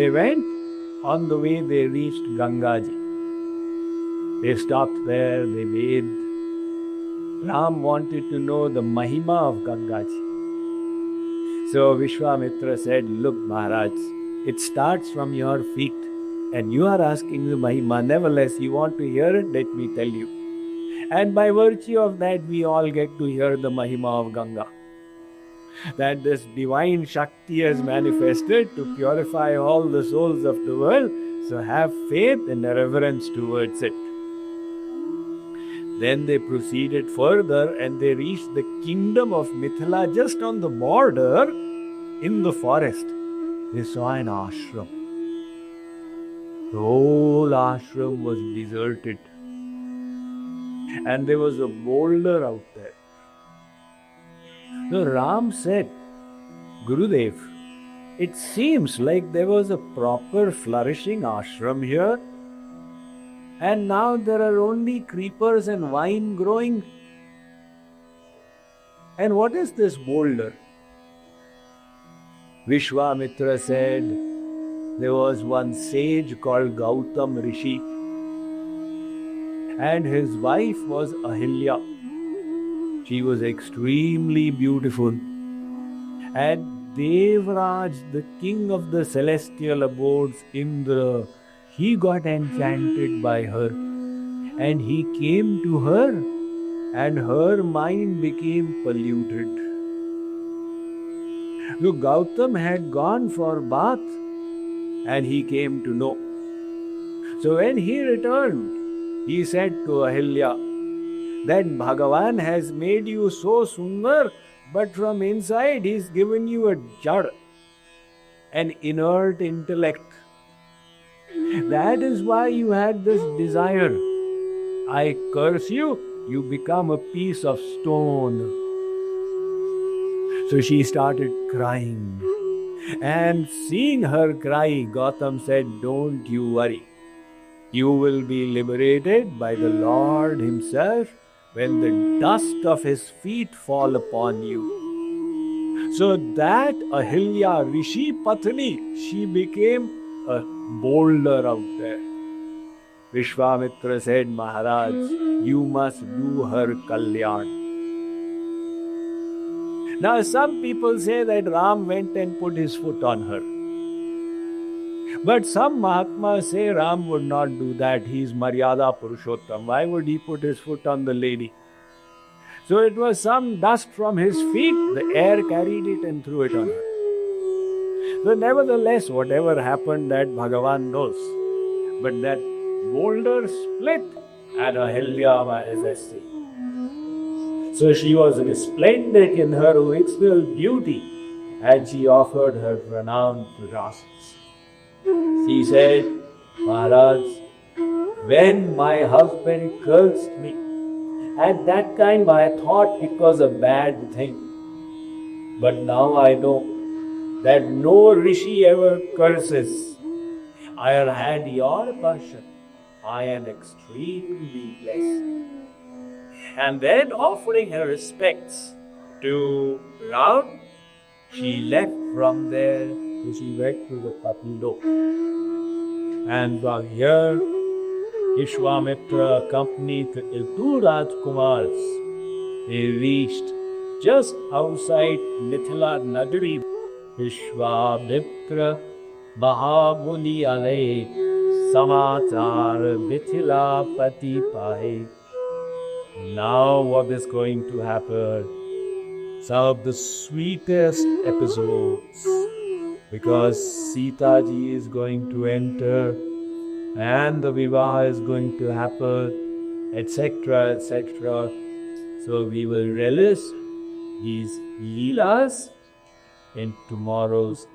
They went. On the way, they reached Gangaji. They stopped there, they bathed. Ram wanted to know the Mahima of Gangaji. So Vishwamitra said, "Look, Maharaj, it starts from your feet, and you are asking the Mahima. Nevertheless, you want to hear it, let me tell you. And by virtue of that, we all get to hear the Mahima of Ganga. That this divine Shakti has manifested to purify all the souls of the world. So have faith and reverence towards it." Then they proceeded further and they reached the kingdom of Mithila. Just on the border, in the forest, they saw an ashram. The whole ashram was deserted. And there was a boulder out there. So Ram said, "Gurudev, it seems like there was a proper flourishing ashram here. And now there are only creepers and vine growing. And what is this boulder?" Vishwamitra said, "There was one sage called Gautam Rishi, and his wife was Ahilya. She was extremely beautiful. And Devraj, the king of the celestial abodes, Indra, he got enchanted by her, and he came to her, and her mind became polluted. So Gautam had gone for bath, and he came to know. So when he returned, he said to Ahilya that Bhagavan has made you so sundar, but from inside he's given you a jad, an inert intellect. That is why you had this desire. I curse you, you become a piece of stone." So she started crying. And seeing her cry, Gautam said, "Don't you worry. You will be liberated by the Lord himself when the dust of his feet fall upon you." So that Ahilya Rishi Patni, she became a boulder out there. Vishwamitra said, "Maharaj, you must do her kalyan." Now some people say that Ram went and put his foot on her. But some Mahatmas say Ram would not do that. He is Maryada Purushottam. Why would he put his foot on the lady? So it was some dust from his feet. The air carried it and threw it on her. So nevertheless, whatever happened, that Bhagavan knows. But that boulder split and Ahilya was sea. So she was resplendent in her original beauty, and she offered her pranam to Rasis. She said, "Maharaj, when my husband cursed me, at that time I thought it was a bad thing. But now I know that no rishi ever curses. I have had your darshan. I am extremely blessed." And then, offering her respects to Ram, she left from there. So she went to the Patilok. And from here, Vishwamitra accompanied the two Rajkumars. They reached just outside Mithila Nagari. Vishwamitra Mahamuni Alay Samachar Mithila Pati Pahe. Now what is going to happen? Some of the sweetest episodes, because Sita ji is going to enter and the Vivaha is going to happen, etc., etc. So we will relish these Leelas in tomorrow's